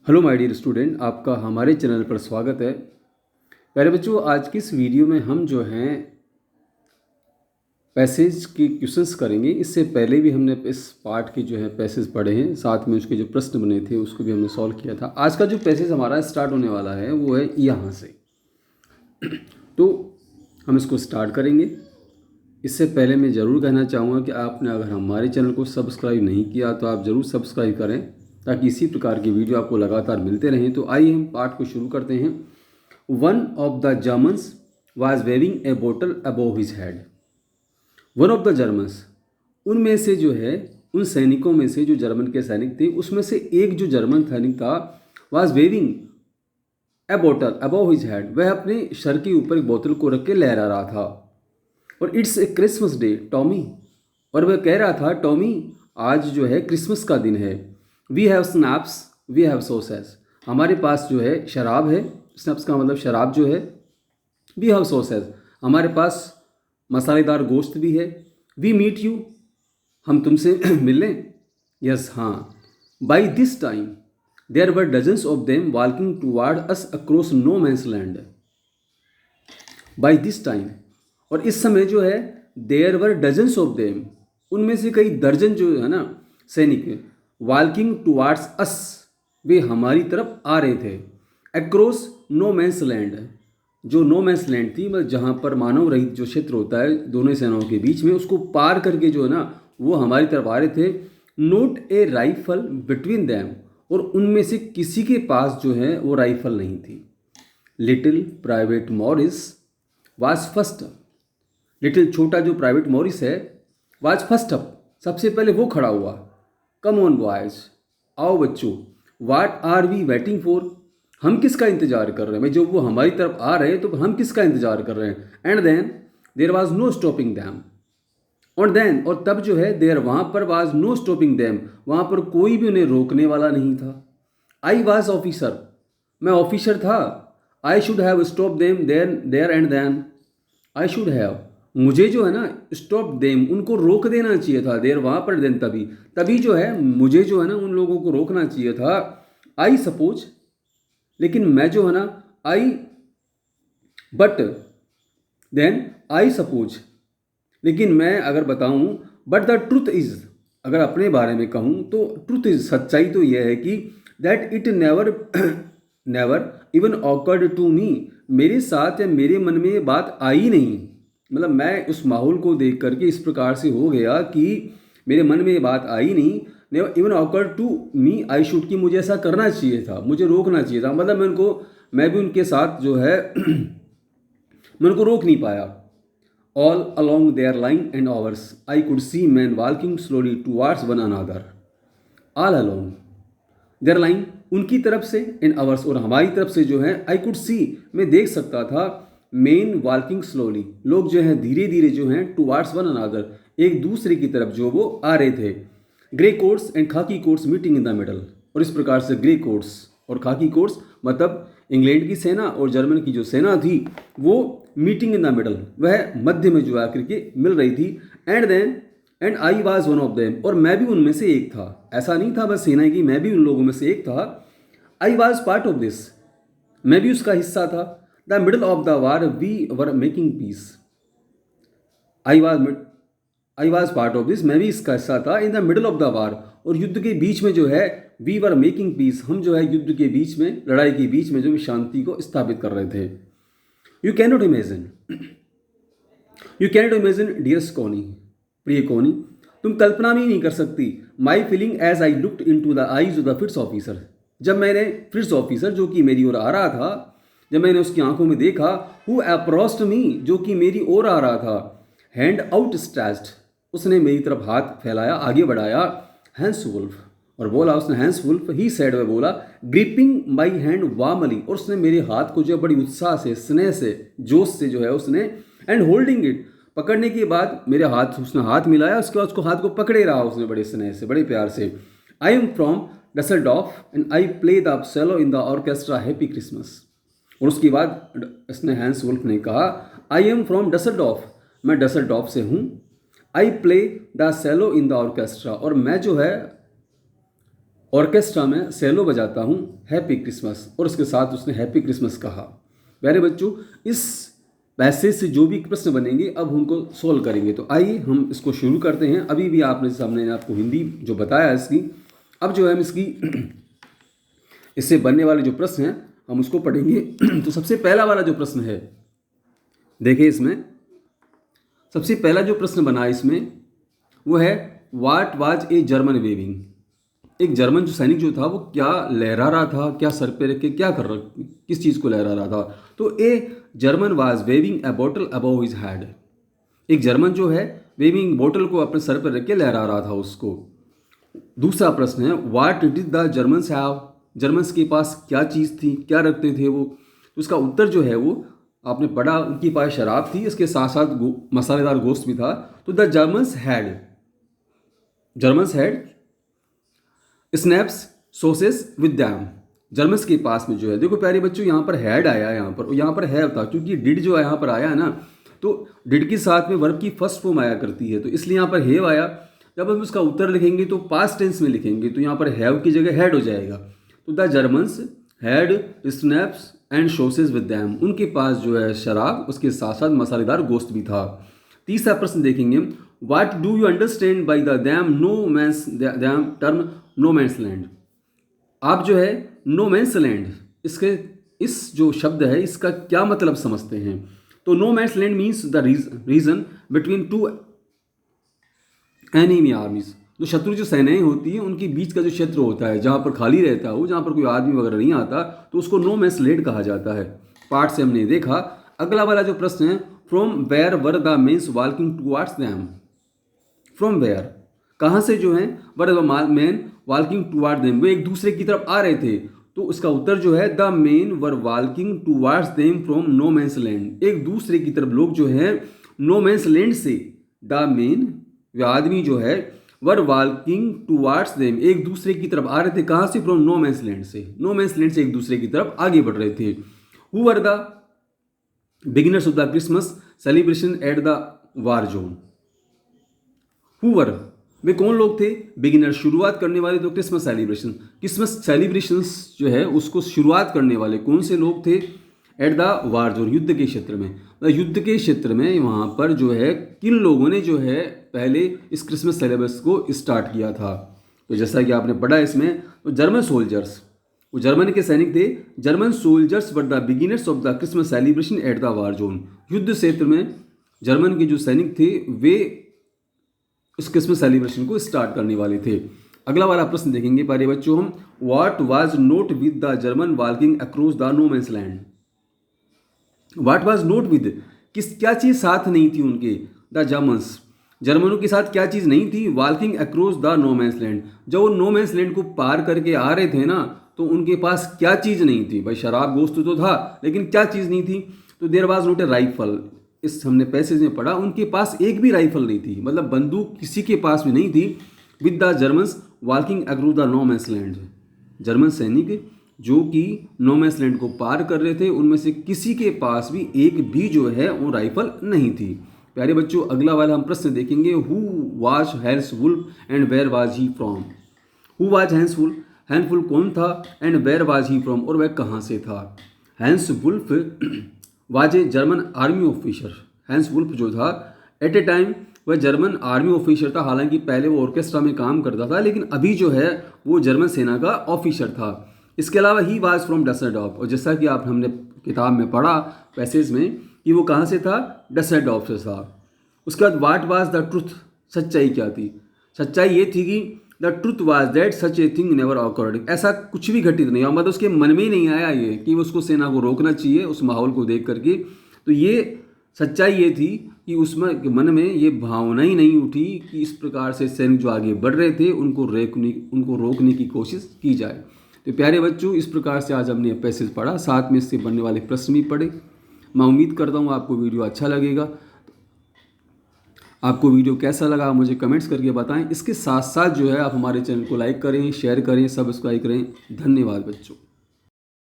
Hello my dear student, आपका हमारे channel पर स्वागत है। प्यारे बच्चों, आज की इस वीडियो में हम जो हैं पैसेज के क्वेश्चंस करेंगे। इससे पहले भी हमने इस पार्ट के जो है पैसेज पढ़े हैं, साथ में उसके जो प्रश्न बने थे उसको भी हमने सॉल्व किया था। आज का जो पैसेज हमारा स्टार्ट होने वाला है वो है यहाँ से। तो हम इसको स्टार्ट करेंगे। इससे पहले मैं ज़रूर कहना चाहूँगा कि आपने अगर हमारे चैनल को सब्सक्राइब नहीं किया तो आप ज़रूर सब्सक्राइब करें, ताकि इसी प्रकार की वीडियो आपको लगातार मिलते रहें। तो आइए हम पाठ को शुरू करते हैं। One of the Germans was waving a bottle above his head. One of the Germans, उनमें से जो है, उन सैनिकों में से जो जर्मन के सैनिक थे, उसमें से एक जो जर्मन सैनिक था, was waving a bottle above his head, वह अपने सर के ऊपर एक बोतल को रख के लहरा रहा था। और it's a Christmas day Tommy, और वह कह रहा था, टॉमी आज जो है क्रिसमस का दिन है। We have schnapps, we have sausages, हमारे पास जो है शराब है। स्नैप्स का मतलब शराब जो है। वी हैव सॉसेस, हमारे पास मसालेदार गोश्त भी है। वी मीट यू, हम तुमसे मिल लें। यस, हाँ। By this time there were dozens of them walking toward us across no man's land. By this time, और इस समय जो है, there were dozens of them, उनमें से कई दर्जन जो है ना सैनिक, वॉकिंग टुवार्ड्स अस, वे हमारी तरफ आ रहे थे। अक्रॉस नो मैंस लैंड, जो नो मैंस लैंड थी, मतलब जहाँ पर मानव रहित जो क्षेत्र होता है दोनों सेनाओं के बीच में, उसको पार करके जो है ना वो हमारी तरफ आ रहे थे। नोट ए राइफल बिटवीन दैम, और उनमें से किसी के पास जो है वो राइफल नहीं थी। Little private Morris was first, little छोटा जो प्राइवेट मॉरिस है, वाज फर्स्ट अप, सबसे पहले वो खड़ा हुआ। कम ऑन बॉयज, आओ बच्चों। What are we waiting for, हम किसका इंतजार कर रहे हैं। भाई जब वो हमारी तरफ आ रहे हैं तो हम किसका इंतजार कर रहे हैं। And then there was no stopping them, और देन, और तब जो है, देयर वहाँ पर वाज नो स्टॉपिंग दैम, वहाँ पर कोई भी उन्हें रोकने वाला नहीं था। आई वाज ऑफिसर, मैं ऑफिसर था। I should have stop them then there and then, I should have, मुझे जो है ना स्टॉप देम, उनको रोक देना चाहिए था। देर वहाँ पर देन, तभी तभी जो है मुझे जो है ना उन लोगों को रोकना चाहिए था। आई सपोज, लेकिन मैं जो है ना, आई, बट देन आई सपोज, लेकिन मैं अगर बताऊं, बट द ट्रूथ इज, अगर अपने बारे में कहूं तो ट्रूथ इज, सच्चाई तो यह है कि that it never never even occurred to me, मेरे साथ या मेरे मन में ये बात आई नहीं। मतलब मैं उस माहौल को देख करके इस प्रकार से हो गया कि मेरे मन में ये बात आई नहीं। Never even occurred to me I should, कि मुझे ऐसा करना चाहिए था, मुझे रोकना चाहिए था। मतलब मैं भी उनके साथ जो है मैं उनको रोक नहीं पाया। All along their line and ours I could see men walking slowly towards one another. All along their line, उनकी तरफ से, एंड आवर्स, और हमारी तरफ से जो है, आई कुड सी, मैं देख सकता था, मेन वॉकिंग स्लोली, लोग जो हैं धीरे धीरे जो हैं, टुवार्ड्स वन अनदर, एक दूसरे की तरफ जो वो आ रहे थे। ग्रे कोट्स एंड खाकी quotes meeting in the middle, और इस प्रकार से ग्रे कोट्स और खाकी कोट्स, मतलब इंग्लैंड की सेना और जर्मन की जो सेना थी, वो मीटिंग इन द मिडल, वह मध्य में जो आकर के मिल रही थी। And then and I was one of them, और मैं भी उनमें से एक था। ऐसा नहीं था बस सेना की, मैं भी उन लोगों में से एक था। I was part of this, मैं भी उसका हिस्सा था। The middle of the war we were making peace, I was part of this, मैं भी इसका हिस्सा था। In the middle of the war, और युद्ध के बीच में जो है, वी वर मेकिंग पीस, हम जो है युद्ध के बीच में, लड़ाई के बीच में जो शांति को स्थापित कर रहे थे। You can not imagine, you can not imagine dears Connie, प्रिय कोनी, तुम कल्पना भी नहीं कर सकती, my feeling as I looked into the eyes of the Fritz officer, जब मैंने फिट्स ऑफिसर जो कि मेरी ओर आ रहा था, जब मैंने उसकी आंखों में देखा, हु अप्रोच्ड मी, जो कि मेरी ओर आ रहा था, हैंड आउट स्ट्रेच्ड, उसने मेरी तरफ हाथ फैलाया, आगे बढ़ाया, हैंस वुल्फ, और बोला उसने, हैंस वुल्फ ही सेड, वह बोला, ग्रिपिंग माई हैंड वार्मली, और उसने मेरे हाथ को जो बड़ी उत्साह से, स्नेह से, जोश से जो है उसने, एंड होल्डिंग इट, पकड़ने के बाद मेरे हाथ, उसने हाथ मिलाया, उसके बाद उसको हाथ को पकड़े रहा उसने बड़े स्नेह से, बड़े प्यार से। I am from Dusseldorf and I play the cello in the orchestra happy Christmas, और उसके बाद इसने, हैंस वुल्फ ने कहा, आई एम फ्रॉम डसेल्डॉर्फ, मैं डसेल्डॉर्फ से हूँ। I play the cello in the orchestra, और मैं जो है ऑर्केस्ट्रा में सेलो बजाता हूँ, हैप्पी क्रिसमस, और उसके साथ उसने हैप्पी क्रिसमस कहा। प्यारे बच्चों, इस पैसेज से जो भी प्रश्न बनेंगे अब उनको सोल्व करेंगे। तो आइए हम इसको शुरू करते हैं। अभी भी आपने सामने आपको हिंदी जो बताया इसकी, अब जो है हम इसकी इससे बनने वाले जो प्रश्न हैं हम उसको पढ़ेंगे। तो सबसे पहला वाला जो प्रश्न है, देखिए इसमें सबसे पहला जो प्रश्न बना इसमें वो है what was a German waving. एक जर्मन जो सैनिक जो था वो क्या लहरा रहा था, क्या सर पे रख के क्या कर रहा, किस चीज़ को लहरा रहा था। तो a German was waving a bottle above his head. एक जर्मन जो है वेविंग बोतल को अपने सर पर रख के लहरा रहा था उसको। दूसरा प्रश्न है what did the Germans have. Germans के पास क्या चीज़ थी, क्या रखते थे वो। तो उसका उत्तर जो है वो आपने पढ़ा, उनके पास शराब थी, इसके साथ साथ मसालेदार गोश्त भी था। तो the Germans had snaps sauces with them. Germans के पास में जो है, देखो प्यारे बच्चों यहाँ पर हैड आया है, यहाँ पर हैव था, क्योंकि डिड जो यहाँ पर आया है ना, तो डिड के साथ में वर्ब की फर्स्ट फॉर्म आया करती है, तो इसलिए यहाँ पर हैव आया। जब हम उसका उत्तर लिखेंगे तो पास्ट टेंस में लिखेंगे, तो यहाँ पर हैव की जगह हैड हो जाएगा। तो the Germans had snaps and sauces with them. उनके पास जो है शराब, उसके साथ साथ मसालेदार गोश्त भी था। तीसरा प्रश्न देखेंगे what do you understand by the them term no man's land. आप जो है नो मैंस लैंड, इसके इस जो शब्द है इसका क्या मतलब समझते हैं। तो no man's land means the region between two enemy armies. जो शत्रु जो सेनाएं होती हैं उनके बीच का जो क्षेत्र होता है, जहाँ पर खाली रहता है, वो जहाँ पर कोई आदमी वगैरह नहीं आता, तो उसको नो मैंस लैंड कहा जाता है। पार्ट से हमने देखा। अगला वाला जो प्रश्न है from where were the men's walking towards them. From where, कहाँ से जो है were the men walking toward them, वो एक दूसरे की तरफ आ रहे थे। तो उसका उत्तर जो है the men were walking towards them from no man's land. एक दूसरे की तरफ लोग जो है नो मैंस लैंड से, द मेन वे आदमी जो है वर वॉकिंग टुवार्ड्स देम, एक दूसरे की तरफ आ रहे थे। कहाँ से? फ्रॉम नो मैंस लैंड से। नो मैंस लैंड से एक दूसरे की तरफ आगे बढ़ रहे थे। Who were the beginners of the Christmas celebration at the war zone. Who were, वे कौन लोग थे? बिगिनर, शुरुआत करने वाले। तो क्रिसमस सेलिब्रेशंस जो है उसको शुरुआत करने वाले कौन से लोग थे? एट द वार जोन, युद्ध के क्षेत्र में। युद्ध के क्षेत्र में वहाँ पर जो है किन लोगों ने जो है पहले इस क्रिसमस सेलिब्रेशन को स्टार्ट किया था। तो जैसा कि आपने पढ़ा इसमें, तो जर्मन सोल्जर्स, वो जर्मनी के सैनिक थे। German soldiers were the beginners of the Christmas celebration at the war zone. युद्ध क्षेत्र में जर्मन के जो सैनिक थे वे इस क्रिसमस सेलिब्रेशन को स्टार्ट करने वाले थे। अगला वाला प्रश्न देखेंगे प्यारे बच्चों हम, what was not with the German walking across the no man's land. What was not with, क्या चीज़ साथ नहीं थी उनके? द जर्मन्स, जर्मनों के साथ क्या चीज़ नहीं थी? Walking across the no man's land. जब वो नो मैंस लैंड को पार करके आ रहे थे ना, तो उनके पास क्या चीज़ नहीं थी? भाई शराब गोश्त तो था, लेकिन क्या चीज़ नहीं थी? तो there was not a rifle. इस हमने पैसेज में पढ़ा, उनके पास एक भी राइफल नहीं थी, मतलब बंदूक किसी के पास भी नहीं थी। With the Germans walking across the no man's land, German सैनिक जो कि नो मैंस लैंड को पार कर रहे थे, उनमें से किसी के पास भी एक भी जो है वो राइफल नहीं थी। प्यारे बच्चों, अगला वाला हम प्रश्न देखेंगे, who was Hans Wolf and where was he from. Who was Hans Wolf, Hans Wolf कौन था? And where was he from, और वह कहाँ से था? Hans Wolf was a German army officer. Hans Wolf जो था एट ए टाइम वह जर्मन आर्मी ऑफिसर था। हालांकि पहले वो ऑर्केस्ट्रा में काम करता था, लेकिन अभी जो है वो जर्मन सेना का ऑफिसर था। इसके अलावा ही वाज फ्रॉम डसेल्डॉर्फ, और जैसा कि आप हमने किताब में पढ़ा पैसेज में कि वो कहाँ से था? डसेल्डॉर्फ से था। उसके बाद व्हाट वाज द ट्रुथ, सच्चाई क्या थी? सच्चाई ये थी कि the truth was that such a thing never awkward, ऐसा कुछ भी घटित नहीं हुआ, मतलब उसके मन में ही नहीं आया ये कि उसको सेना को रोकना चाहिए उस माहौल को देख करके। तो ये सच्चाई ये थी कि उसमें मन में ये भावना ही नहीं उठी कि इस प्रकार से सैनिक जो आगे बढ़ रहे थे उनको रोकने की कोशिश की जाए। तो प्यारे बच्चों, इस प्रकार से आज हमने पैसेज पढ़ा, साथ में इससे बनने वाले प्रश्न भी पढ़े। मैं उम्मीद करता हूँ आपको वीडियो अच्छा लगेगा। आपको वीडियो कैसा लगा मुझे कमेंट्स करके बताएं। इसके साथ साथ जो है आप हमारे चैनल को लाइक करें, शेयर करें, सब्सक्राइब करें। धन्यवाद बच्चों।